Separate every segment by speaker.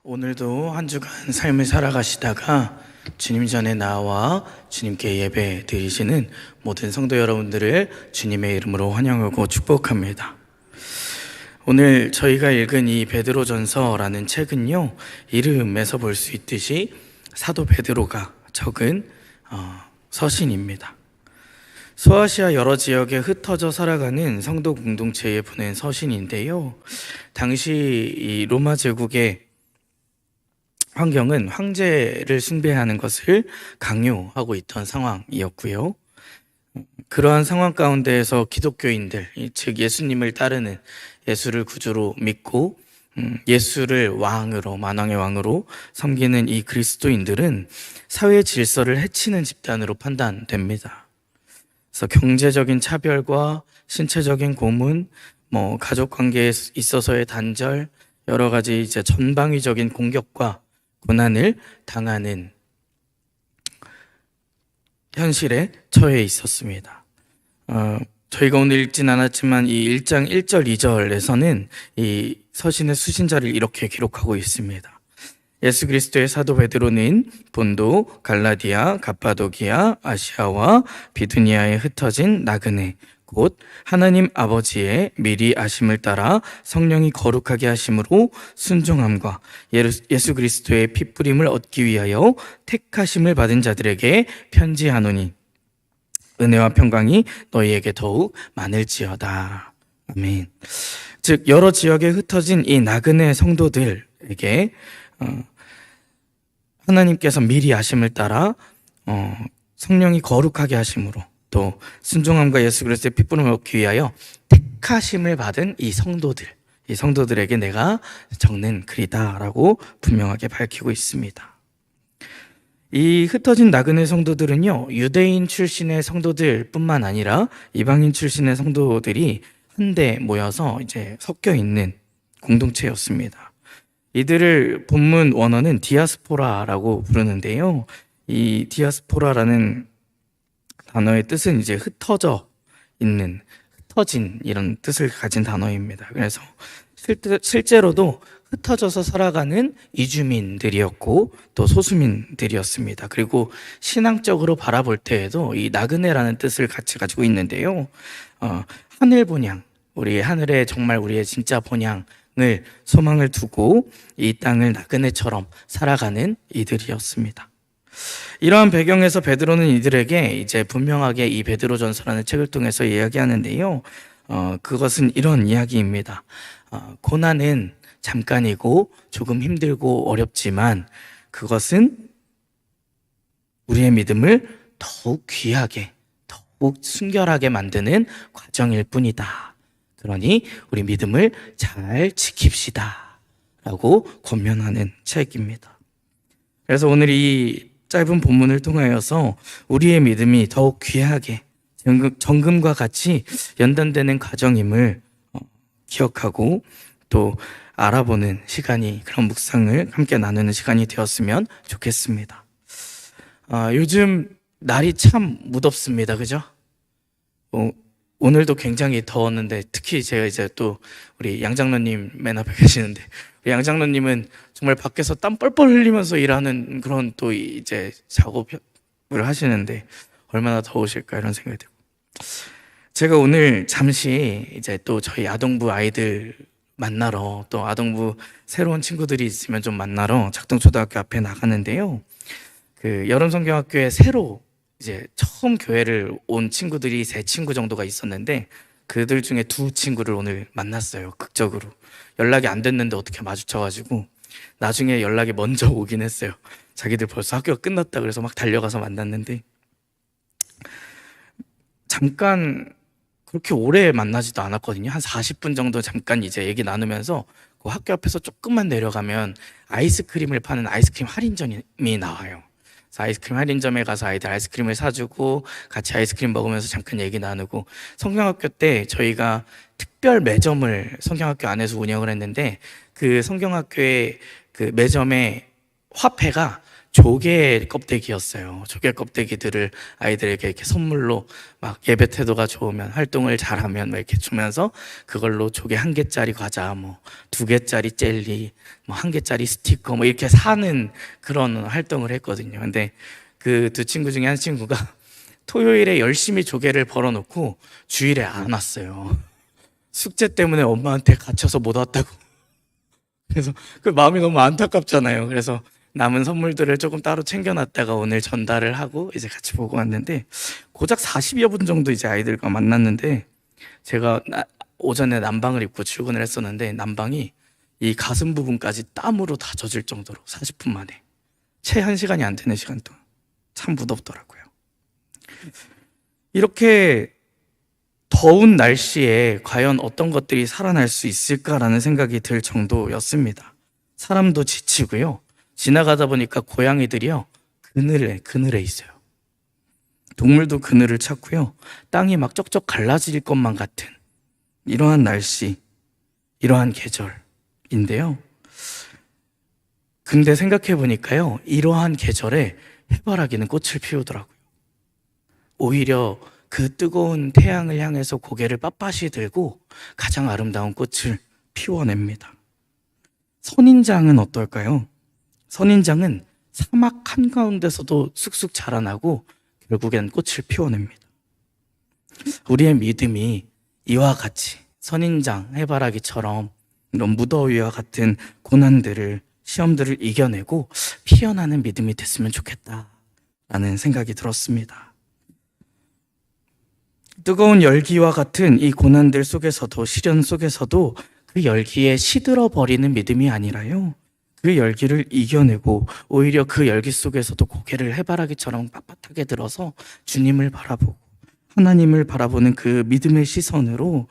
Speaker 1: 오늘도 한 주간 삶을 살아가시다가 주님 전에 나와 주님께 예배 드리시는 모든 성도 여러분들을 주님의 이름으로 환영하고 축복합니다. 오늘 저희가 읽은 이 베드로전서라는 책은요, 이름에서 볼 수 있듯이 사도 베드로가 적은 서신입니다. 소아시아 여러 지역에 흩어져 살아가는 성도 공동체에 보낸 서신인데요, 당시 이 로마 제국의 환경은 황제를 숭배하는 것을 강요하고 있던 상황이었고요. 그러한 상황 가운데에서 기독교인들, 즉 예수님을 따르는, 예수를 구주로 믿고 예수를 왕으로, 만왕의 왕으로 섬기는 이 그리스도인들은 사회 질서를 해치는 집단으로 판단됩니다. 그래서 경제적인 차별과 신체적인 고문, 가족 관계에 있어서의 단절, 여러 가지 이제 전방위적인 공격과 고난을 당하는 현실에 처해 있었습니다. 저희가 오늘 읽진 않았지만 이 1장 1절 2절에서는 이 서신의 수신자를 이렇게 기록하고 있습니다. 예수 그리스도의 사도 베드로는 본도, 갈라디아, 갑바도기아, 아시아와 비두니아에 흩어진 나그네, 곧 하나님 아버지의 미리 아심을 따라 성령이 거룩하게 하심으로 순종함과 예수 그리스도의 핏부림을 얻기 위하여 택하심을 받은 자들에게 편지하노니 은혜와 평강이 너희에게 더욱 많을지어다. 아멘. 즉 여러 지역에 흩어진 이 나그네 성도들에게 하나님께서 미리 아심을 따라 성령이 거룩하게 하심으로 또 순종함과 예수 그리스도의 핏부림을 얻기 위하여 택하심을 받은 이 성도들에게 내가 적는 글이다라고 분명하게 밝히고 있습니다. 이 흩어진 나그네 성도들은요, 유대인 출신의 성도들 뿐만 아니라 이방인 출신의 성도들이 한데 모여서 이제 섞여 있는 공동체였습니다. 이들을 본문 원어는 디아스포라라고 부르는데요, 이 디아스포라라는 단어의 뜻은 이제 흩어져 있는, 흩어진 이런 뜻을 가진 단어입니다. 그래서 실제로도 흩어져서 살아가는 이주민들이었고 또 소수민들이었습니다. 그리고 신앙적으로 바라볼 때에도 이 나그네라는 뜻을 같이 가지고 있는데요, 하늘 본향, 우리 하늘에 정말 우리의 진짜 본향을 소망을 두고 이 땅을 나그네처럼 살아가는 이들이었습니다. 이러한 배경에서 베드로는 이들에게 이제 분명하게 이 베드로전서라는 책을 통해서 이야기하는데요, 그것은 이런 이야기입니다. 고난은 잠깐이고 조금 힘들고 어렵지만 그것은 우리의 믿음을 더욱 귀하게, 더욱 순결하게 만드는 과정일 뿐이다. 그러니 우리 믿음을 잘 지킵시다 라고 권면하는 책입니다. 그래서 오늘 이 짧은 본문을 통하여서 우리의 믿음이 더욱 귀하게 정금과 같이 연단되는 과정임을 기억하고 또 알아보는 시간이, 그런 묵상을 함께 나누는 시간이 되었으면 좋겠습니다. 요즘 날이 참 무덥습니다. 그죠? 오늘도 굉장히 더웠는데, 특히 제가 이제 또 우리 양장로님 맨 앞에 계시는데, 우리 양장로님은 정말 밖에서 땀 뻘뻘 흘리면서 일하는 그런 또 이제 작업을 하시는데 얼마나 더우실까 이런 생각이 들고, 제가 오늘 잠시 이제 또 저희 아동부 아이들 만나러, 또 아동부 새로운 친구들이 있으면 좀 만나러 작동초등학교 앞에 나가는데요, 그 여름성경학교에 새로 이제 처음 교회를 온 친구들이 3친구 정도가 있었는데 그들 중에 2친구를 오늘 만났어요. 극적으로 연락이 안 됐는데 어떻게 마주쳐가지고 나중에 연락이 먼저 오긴 했어요. 자기들 벌써 학교가 끝났다 그래서 막 달려가서 만났는데, 잠깐 그렇게 오래 만나지도 않았거든요. 한 40분 정도 잠깐 이제 얘기 나누면서 그 학교 앞에서 조금만 내려가면 아이스크림을 파는 아이스크림 할인점이 나와요. 그래서 아이스크림 할인점에 가서 아이들 아이스크림을 사주고 같이 아이스크림 먹으면서 잠깐 얘기 나누고, 성경학교 때 저희가 특별 매점을 성경학교 안에서 운영을 했는데 그 성경학교의 그 매점의 화폐가 조개 껍데기였어요. 조개 껍데기들을 아이들에게 이렇게 선물로 막 예배 태도가 좋으면 활동을 잘하면 막 이렇게 주면서 그걸로 조개 한 개짜리 과자, 뭐 두 개짜리 젤리, 뭐 한 개짜리 스티커 뭐 이렇게 사는 그런 활동을 했거든요. 근데 그 두 친구 중에 한 친구가 토요일에 열심히 조개를 벌어놓고 주일에 안 왔어요. 숙제 때문에 엄마한테 갇혀서 못 왔다고. 그래서 그 마음이 너무 안타깝잖아요. 그래서 남은 선물들을 조금 따로 챙겨놨다가 오늘 전달을 하고 이제 같이 보고 왔는데, 고작 40여 분 정도 이제 아이들과 만났는데, 제가 오전에 남방을 입고 출근을 했었는데 남방이 이 가슴 부분까지 땀으로 다 젖을 정도로 40분 만에, 채 1시간이 안 되는 시간 동안 참 무덥더라고요. 이렇게 더운 날씨에 과연 어떤 것들이 살아날 수 있을까라는 생각이 들 정도였습니다. 사람도 지치고요. 지나가다 보니까 고양이들이요, 그늘에 있어요. 동물도 그늘을 찾고요. 땅이 막 쩍쩍 갈라질 것만 같은 이러한 날씨, 이러한 계절인데요. 근데 생각해 보니까요, 이러한 계절에 해바라기는 꽃을 피우더라고요. 오히려 그 뜨거운 태양을 향해서 고개를 빳빳이 들고 가장 아름다운 꽃을 피워냅니다. 선인장은 어떨까요? 선인장은 사막 한가운데서도 쑥쑥 자라나고 결국엔 꽃을 피워냅니다. 우리의 믿음이 이와 같이 선인장, 해바라기처럼 이런 무더위와 같은 고난들을, 시험들을 이겨내고 피어나는 믿음이 됐으면 좋겠다라는 생각이 들었습니다. 뜨거운 열기와 같은 이 고난들 속에서도, 시련 속에서도 그 열기에 시들어버리는 믿음이 아니라요, 그 열기를 이겨내고 오히려 그 열기 속에서도 고개를 해바라기처럼 빳빳하게 들어서 주님을 바라보고 하나님을 바라보는 그 믿음의 시선으로,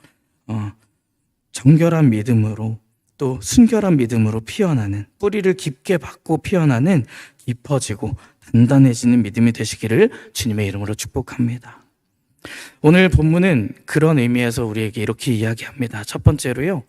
Speaker 1: 정결한 믿음으로, 또 순결한 믿음으로 피어나는, 뿌리를 깊게 박고 피어나는 깊어지고 단단해지는 믿음이 되시기를 주님의 이름으로 축복합니다. 오늘 본문은 그런 의미에서 우리에게 이렇게 이야기합니다. 첫 번째로요,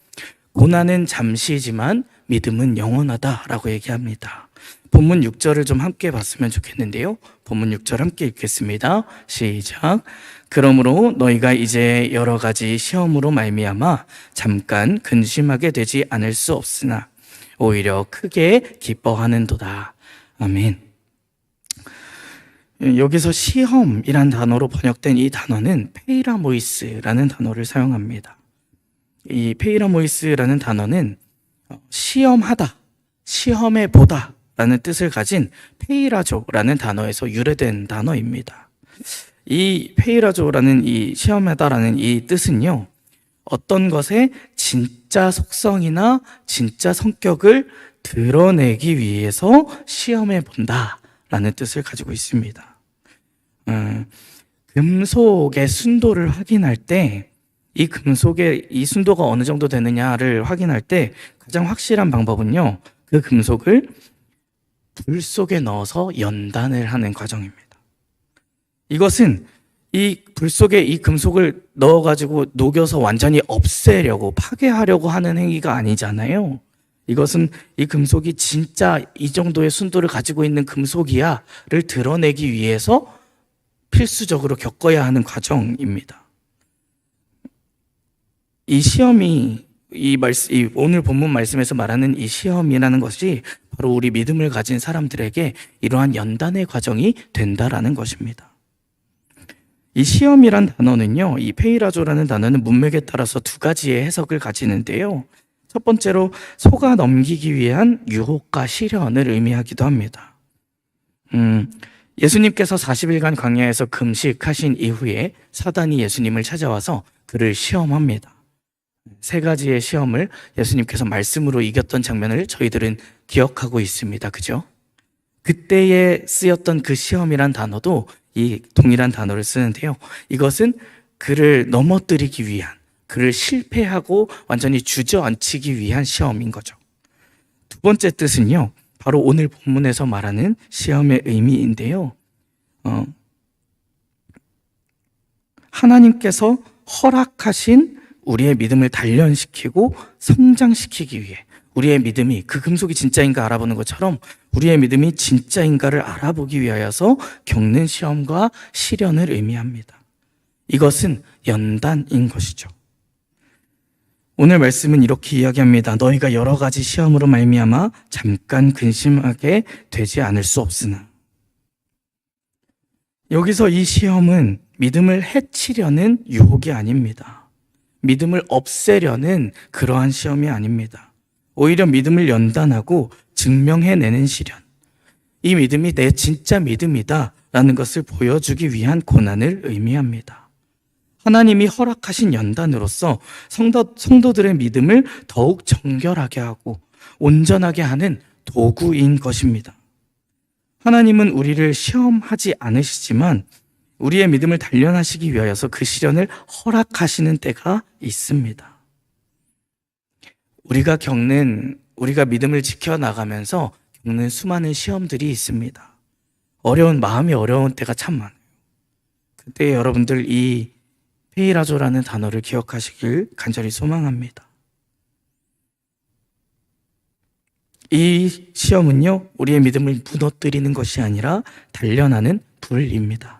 Speaker 1: 고난은 잠시지만 믿음은 영원하다라고 얘기합니다. 본문 6절을 좀 함께 봤으면 좋겠는데요. 본문 6절 함께 읽겠습니다. 시작. 그러므로 너희가 이제 여러 가지 시험으로 말미암아 잠깐 근심하게 되지 않을 수 없으나 오히려 크게 기뻐하는도다. 아멘. 여기서 시험이란 단어로 번역된 이 단어는 페이라모이스라는 단어를 사용합니다. 이 페이라모이스라는 단어는 시험하다, 시험해 보다 라는 뜻을 가진 페이라조라는 단어에서 유래된 단어입니다. 이 페이라조라는, 이 시험하다라는 이 뜻은요, 어떤 것의 진짜 속성이나 진짜 성격을 드러내기 위해서 시험해 본다라는 뜻을 가지고 있습니다. 금속의 순도를 확인할 때, 이 금속의 이 순도가 어느 정도 되느냐를 확인할 때 가장 확실한 방법은요, 그 금속을 불 속에 넣어서 연단을 하는 과정입니다. 이것은 이 불 속에 이 금속을 넣어가지고 녹여서 완전히 없애려고, 파괴하려고 하는 행위가 아니잖아요. 이것은 이 금속이 진짜 이 정도의 순도를 가지고 있는 금속이야를 드러내기 위해서 필수적으로 겪어야 하는 과정입니다. 이 시험이, 이 오늘 본문 말씀에서 말하는 이 시험이라는 것이 바로 우리 믿음을 가진 사람들에게 이러한 연단의 과정이 된다라는 것입니다. 이 시험이란 단어는요, 이 페이라조라는 단어는 문맥에 따라서 두 가지의 해석을 가지는데요. 첫 번째로 속아 넘기기 위한 유혹과 시련을 의미하기도 합니다. 예수님께서 40일간 광야에서 금식하신 이후에 사단이 예수님을 찾아와서 그를 시험합니다. 세 가지의 시험을 예수님께서 말씀으로 이겼던 장면을 저희들은 기억하고 있습니다. 그죠? 그때에 쓰였던 그 시험이란 단어도 이 동일한 단어를 쓰는데요. 이것은 그를 넘어뜨리기 위한, 그를 실패하고 완전히 주저앉히기 위한 시험인 거죠. 두 번째 뜻은요, 바로 오늘 본문에서 말하는 시험의 의미인데요. 하나님께서 허락하신 우리의 믿음을 단련시키고 성장시키기 위해, 우리의 믿음이 그 금속이 진짜인가 알아보는 것처럼 우리의 믿음이 진짜인가를 알아보기 위하여서 겪는 시험과 시련을 의미합니다. 이것은 연단인 것이죠. 오늘 말씀은 이렇게 이야기합니다. 너희가 여러 가지 시험으로 말미암아 잠깐 근심하게 되지 않을 수 없으나. 여기서 이 시험은 믿음을 해치려는 유혹이 아닙니다. 믿음을 없애려는 그러한 시험이 아닙니다. 오히려 믿음을 연단하고 증명해내는 시련. 이 믿음이 내 진짜 믿음이다 라는 것을 보여주기 위한 고난을 의미합니다. 하나님이 허락하신 연단으로서 성도들의 믿음을 더욱 정결하게 하고 온전하게 하는 도구인 것입니다. 하나님은 우리를 시험하지 않으시지만 우리의 믿음을 단련하시기 위하여서 그 시련을 허락하시는 때가 있습니다. 우리가 믿음을 지켜나가면서 겪는 수많은 시험들이 있습니다. 마음이 어려운 때가 참 많아요. 그때 여러분들 이 페이라조라는 단어를 기억하시길 간절히 소망합니다. 이 시험은요, 우리의 믿음을 무너뜨리는 것이 아니라 단련하는 불입니다.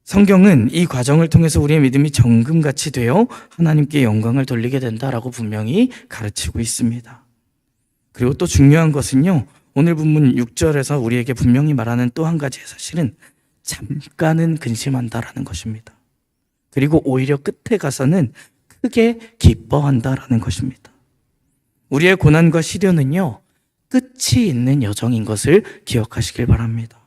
Speaker 1: 성경은 이 과정을 통해서 우리의 믿음이 정금같이 되어 하나님께 영광을 돌리게 된다라고 분명히 가르치고 있습니다. 그리고 또 중요한 것은요, 오늘 본문 6절에서 우리에게 분명히 말하는 또 한 가지의 사실은 잠깐은 근심한다라는 것입니다. 그리고 오히려 끝에 가서는 크게 기뻐한다라는 것입니다. 우리의 고난과 시련은요, 끝이 있는 여정인 것을 기억하시길 바랍니다.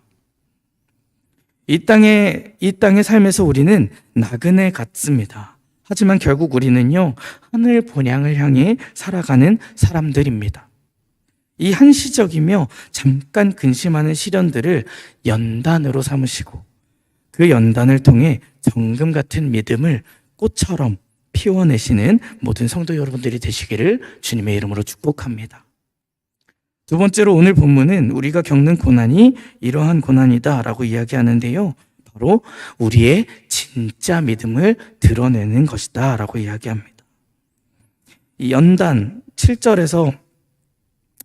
Speaker 1: 이 땅의 삶에서 우리는 나그네 같습니다. 하지만 결국 우리는요, 하늘 본향을 향해 살아가는 사람들입니다. 이 한시적이며 잠깐 근심하는 시련들을 연단으로 삼으시고 그 연단을 통해 정금 같은 믿음을 꽃처럼 피워내시는 모든 성도 여러분들이 되시기를 주님의 이름으로 축복합니다. 두 번째로 오늘 본문은 우리가 겪는 고난이 이러한 고난이다라고 이야기하는데요. 바로 우리의 진짜 믿음을 드러내는 것이다 라고 이야기합니다. 이 연단 7절에서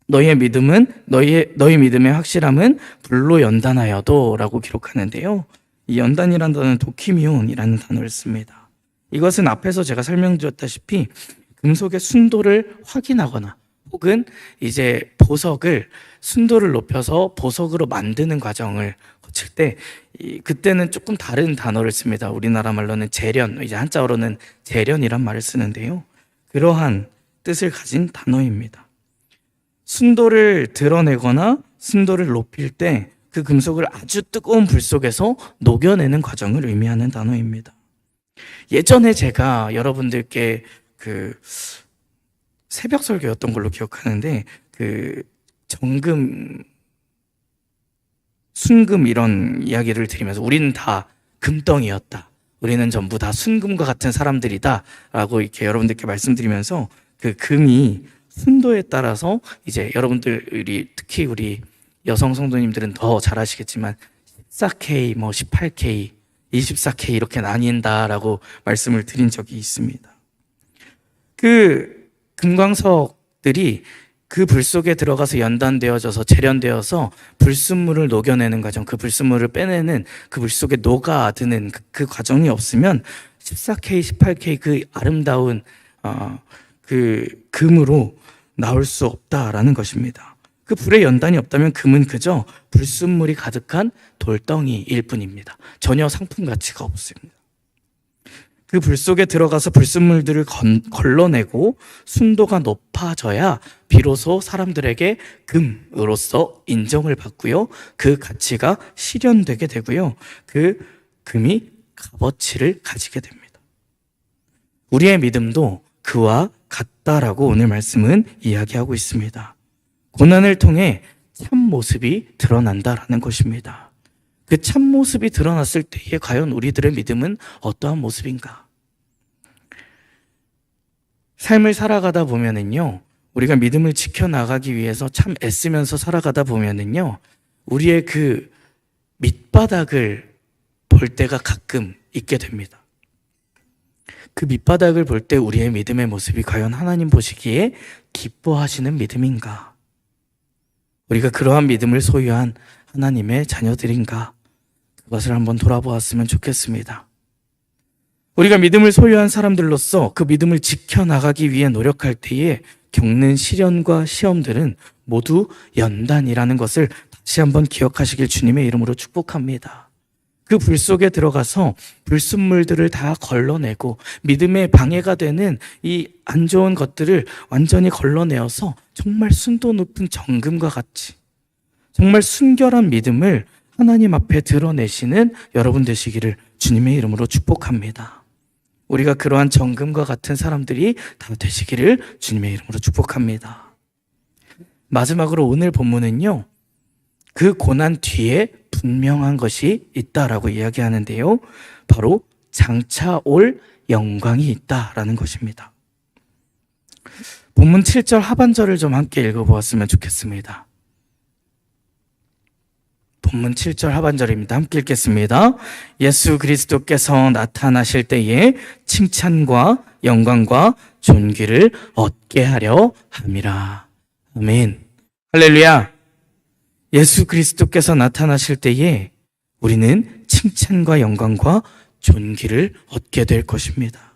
Speaker 1: 너희 믿음의 확실함은 불로 연단하여도 라고 기록하는데요. 이 연단이라는 단어는 도키미온이라는 단어를 씁니다. 이것은 앞에서 제가 설명드렸다시피 금속의 순도를 확인하거나 혹은 이제 순도를 높여서 보석으로 만드는 과정을 거칠 때 그때는 조금 다른 단어를 씁니다. 우리나라 말로는 재련, 이제 한자어로는 재련이란 말을 쓰는데요. 그러한 뜻을 가진 단어입니다. 순도를 드러내거나 순도를 높일 때 그 금속을 아주 뜨거운 불 속에서 녹여내는 과정을 의미하는 단어입니다. 예전에 제가 여러분들께 새벽 설교였던 걸로 기억하는데 정금, 순금 이런 이야기를 드리면서 우리는 다 금덩이였다. 우리는 전부 다 순금과 같은 사람들이다. 라고 이렇게 여러분들께 말씀드리면서 그 금이 순도에 따라서 이제 여러분들이 특히 우리 여성 성도님들은 더 잘 아시겠지만 14K, 18K, 24K 이렇게 나뉜다라고 말씀을 드린 적이 있습니다. 그 금광석들이 그 불 속에 들어가서 연단되어져서 재련되어서 불순물을 녹여내는 과정, 그 불순물을 빼내는 그 불 속에 녹아드는 그 과정이 없으면 14K, 18K 그 아름다운 그 금으로 나올 수 없다라는 것입니다. 그 불의 연단이 없다면 금은 그저 불순물이 가득한 돌덩이일 뿐입니다. 전혀 상품 가치가 없습니다. 그 불 속에 들어가서 불순물들을 걸러내고 순도가 높아져야 비로소 사람들에게 금으로서 인정을 받고요. 그 가치가 실현되게 되고요. 그 금이 값어치를 가지게 됩니다. 우리의 믿음도 그와 같다라고 오늘 말씀은 이야기하고 있습니다. 고난을 통해 참모습이 드러난다라는 것입니다. 그 참모습이 드러났을 때에 과연 우리들의 믿음은 어떠한 모습인가? 삶을 살아가다 보면은요, 우리가 믿음을 지켜나가기 위해서 참 애쓰면서 살아가다 보면은요, 우리의 그 밑바닥을 볼 때가 가끔 있게 됩니다. 그 밑바닥을 볼 때 우리의 믿음의 모습이 과연 하나님 보시기에 기뻐하시는 믿음인가? 우리가 그러한 믿음을 소유한 하나님의 자녀들인가? 그것을 한번 돌아보았으면 좋겠습니다. 우리가 믿음을 소유한 사람들로서 그 믿음을 지켜나가기 위해 노력할 때에 겪는 시련과 시험들은 모두 연단이라는 것을 다시 한번 기억하시길 주님의 이름으로 축복합니다. 그 불 속에 들어가서 불순물들을 다 걸러내고 믿음의 방해가 되는 이 안 좋은 것들을 완전히 걸러내어서 정말 순도 높은 정금과 같이 정말 순결한 믿음을 하나님 앞에 드러내시는 여러분 되시기를 주님의 이름으로 축복합니다. 우리가 그러한 정금과 같은 사람들이 다 되시기를 주님의 이름으로 축복합니다. 마지막으로 오늘 본문은요, 그 고난 뒤에 분명한 것이 있다라고 이야기하는데요, 바로 장차 올 영광이 있다라는 것입니다. 본문 7절 하반절을 좀 함께 읽어보았으면 좋겠습니다. 본문 7절 하반절입니다. 함께 읽겠습니다. 예수 그리스도께서 나타나실 때에 칭찬과 영광과 존귀를 얻게 하려 함이라. 아멘. 할렐루야. 예수 그리스도께서 나타나실 때에 우리는 칭찬과 영광과 존귀를 얻게 될 것입니다.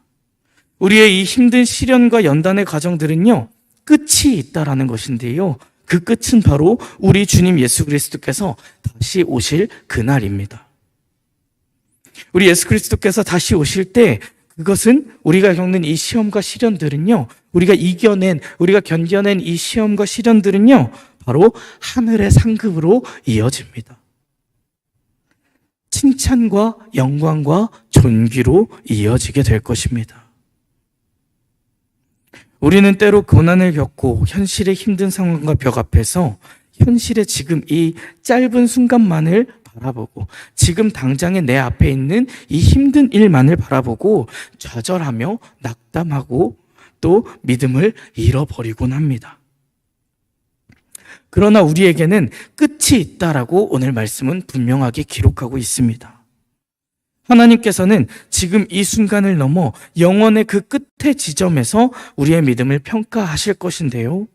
Speaker 1: 우리의 이 힘든 시련과 연단의 과정들은요, 끝이 있다라는 것인데요, 그 끝은 바로 우리 주님 예수 그리스도께서 다시 오실 그날입니다. 우리 예수 그리스도께서 다시 오실 때 그것은 우리가 겪는 이 시험과 시련들은요, 우리가 견뎌낸 이 시험과 시련들은요, 바로 하늘의 상급으로 이어집니다. 칭찬과 영광과 존귀로 이어지게 될 것입니다. 우리는 때로 고난을 겪고 현실의 힘든 상황과 벽 앞에서 현실의 지금 이 짧은 순간만을 바라보고 지금 당장에 내 앞에 있는 이 힘든 일만을 바라보고 좌절하며 낙담하고 또 믿음을 잃어버리곤 합니다. 그러나 우리에게는 끝이 있다라고 오늘 말씀은 분명하게 기록하고 있습니다. 하나님께서는 지금 이 순간을 넘어 영원의 그 끝의 지점에서 우리의 믿음을 평가하실 것인데요,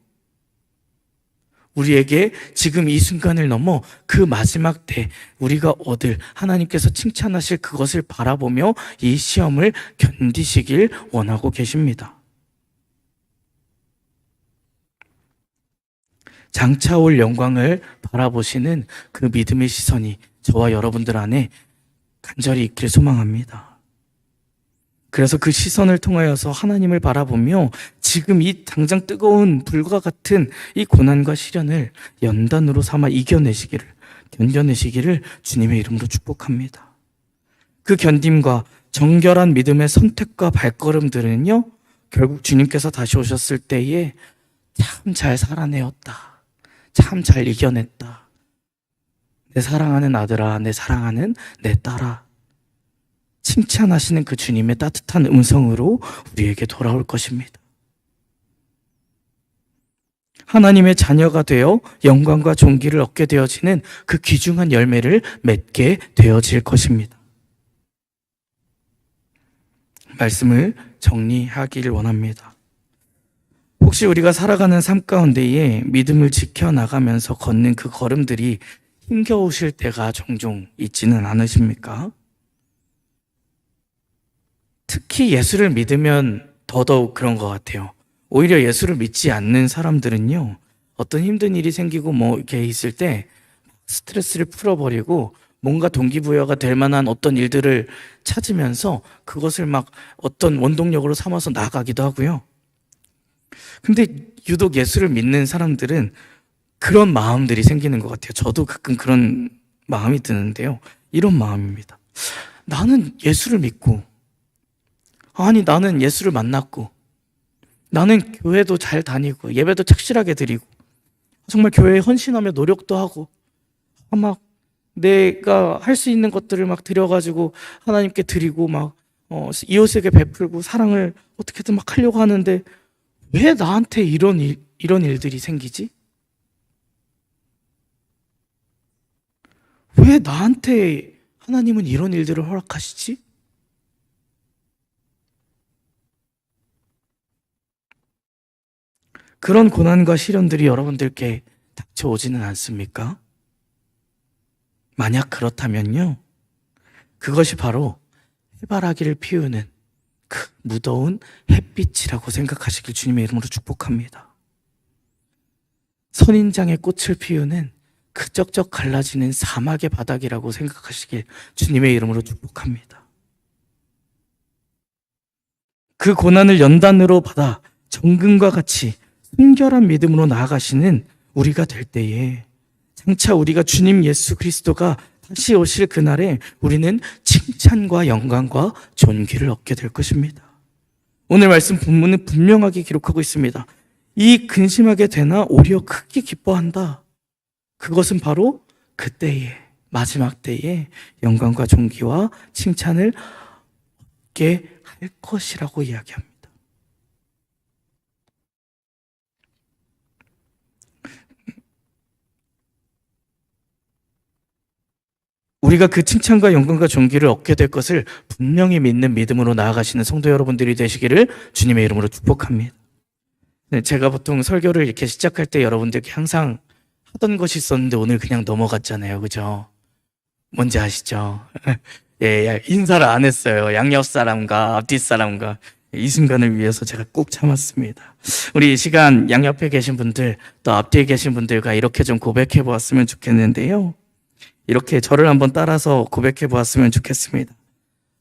Speaker 1: 우리에게 지금 이 순간을 넘어 그 마지막 때 우리가 얻을 하나님께서 칭찬하실 그것을 바라보며 이 시험을 견디시길 원하고 계십니다. 장차 올 영광을 바라보시는 그 믿음의 시선이 저와 여러분들 안에 간절히 있길 소망합니다. 그래서 그 시선을 통하여서 하나님을 바라보며 지금 이 당장 뜨거운 불과 같은 이 고난과 시련을 연단으로 삼아 견뎌내시기를 주님의 이름으로 축복합니다. 그 견딤과 정결한 믿음의 선택과 발걸음들은요, 결국 주님께서 다시 오셨을 때에 참 잘 살아내었다, 참 잘 이겨냈다, 내 사랑하는 아들아, 내 사랑하는 내 딸아, 칭찬하시는 그 주님의 따뜻한 음성으로 우리에게 돌아올 것입니다. 하나님의 자녀가 되어 영광과 존귀를 얻게 되어지는 그 귀중한 열매를 맺게 되어질 것입니다. 말씀을 정리하기를 원합니다. 혹시 우리가 살아가는 삶 가운데에 믿음을 지켜나가면서 걷는 그 걸음들이 힘겨우실 때가 종종 있지는 않으십니까? 특히 예수를 믿으면 더더욱 그런 것 같아요. 오히려 예수를 믿지 않는 사람들은요, 어떤 힘든 일이 생기고 이렇게 있을 때 스트레스를 풀어버리고 뭔가 동기부여가 될 만한 어떤 일들을 찾으면서 그것을 막 어떤 원동력으로 삼아서 나아가기도 하고요. 근데 유독 예수를 믿는 사람들은 그런 마음들이 생기는 것 같아요. 저도 가끔 그런 마음이 드는데요, 이런 마음입니다. 나는 예수를 믿고, 나는 예수를 만났고, 나는 교회도 잘 다니고 예배도 착실하게 드리고 정말 교회에 헌신하며 노력도 하고 막 내가 할 수 있는 것들을 막 드려가지고 하나님께 드리고 막 이웃에게 베풀고 사랑을 어떻게든 막 하려고 하는데 왜 나한테 이런 일들이 생기지? 왜 나한테 하나님은 이런 일들을 허락하시지? 그런 고난과 시련들이 여러분들께 닥쳐오지는 않습니까? 만약 그렇다면요, 그것이 바로 해바라기를 피우는 그 무더운 햇빛이라고 생각하시길 주님의 이름으로 축복합니다. 선인장의 꽃을 피우는 그 쩍쩍 갈라지는 사막의 바닥이라고 생각하시길 주님의 이름으로 축복합니다. 그 고난을 연단으로 받아 정금과 같이 순결한 믿음으로 나아가시는 우리가 될 때에 장차 우리가 주님 예수 그리스도가 다시 오실 그날에 우리는 칭찬과 영광과 존귀를 얻게 될 것입니다. 오늘 말씀 본문은 분명하게 기록하고 있습니다. 이 근심하게 되나 오히려 크게 기뻐한다. 그것은 바로 그때에, 마지막 때에 영광과 존귀와 칭찬을 얻게 할 것이라고 이야기합니다. 우리가 그 칭찬과 영광과 존귀를 얻게 될 것을 분명히 믿는 믿음으로 나아가시는 성도 여러분들이 되시기를 주님의 이름으로 축복합니다. 네, 제가 보통 설교를 이렇게 시작할 때 여러분들께 항상 하던 것이 있었는데 오늘 그냥 넘어갔잖아요. 그죠? 뭔지 아시죠? 예, 인사를 안 했어요. 양옆 사람과 앞뒤 사람과. 이 순간을 위해서 제가 꼭 참았습니다. 우리 이 시간 양옆에 계신 분들, 또 앞뒤에 계신 분들과 이렇게 좀 고백해 보았으면 좋겠는데요. 이렇게 저를 한번 따라서 고백해 보았으면 좋겠습니다.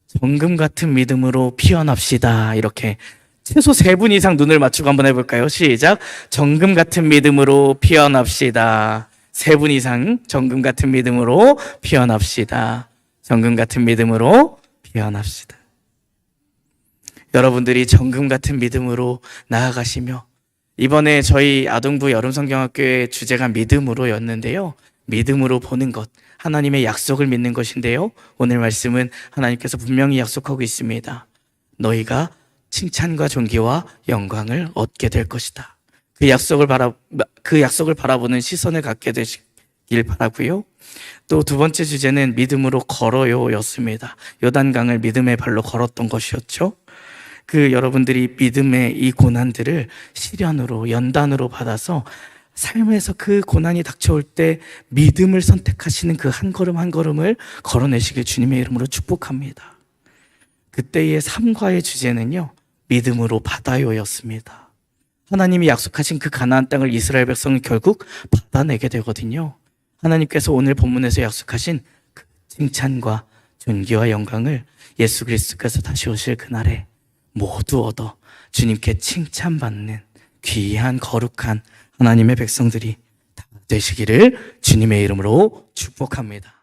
Speaker 1: 정금 같은 믿음으로 피어납시다. 이렇게 최소 3분 이상 눈을 맞추고 한번 해볼까요? 시작. 정금 같은 믿음으로 피어납시다. 3분 이상 정금 같은 믿음으로 피어납시다. 정금 같은 믿음으로 피어납시다. 여러분들이 정금 같은 믿음으로 나아가시며, 이번에 저희 아동부 여름성경학교의 주제가 믿음으로였는데요. 믿음으로 보는 것, 하나님의 약속을 믿는 것인데요. 오늘 말씀은 하나님께서 분명히 약속하고 있습니다. 너희가 칭찬과 존귀와 영광을 얻게 될 것이다. 그 약속을 바라보는 시선을 갖게 되시길 바라고요. 또 두 번째 주제는 믿음으로 걸어요였습니다. 요단강을 믿음의 발로 걸었던 것이었죠. 그 여러분들이 믿음의 이 고난들을 시련으로, 연단으로 받아서 삶에서 그 고난이 닥쳐올 때 믿음을 선택하시는 그 한 걸음 한 걸음을 걸어내시길 주님의 이름으로 축복합니다. 그때의 삶과의 주제는요, 믿음으로 받아요였습니다. 하나님이 약속하신 그 가나안 땅을 이스라엘 백성은 결국 받아내게 되거든요. 하나님께서 오늘 본문에서 약속하신 그 칭찬과 존귀와 영광을 예수 그리스도께서 다시 오실 그날에 모두 얻어 주님께 칭찬받는 귀한 거룩한 하나님의 백성들이 다 되시기를 주님의 이름으로 축복합니다.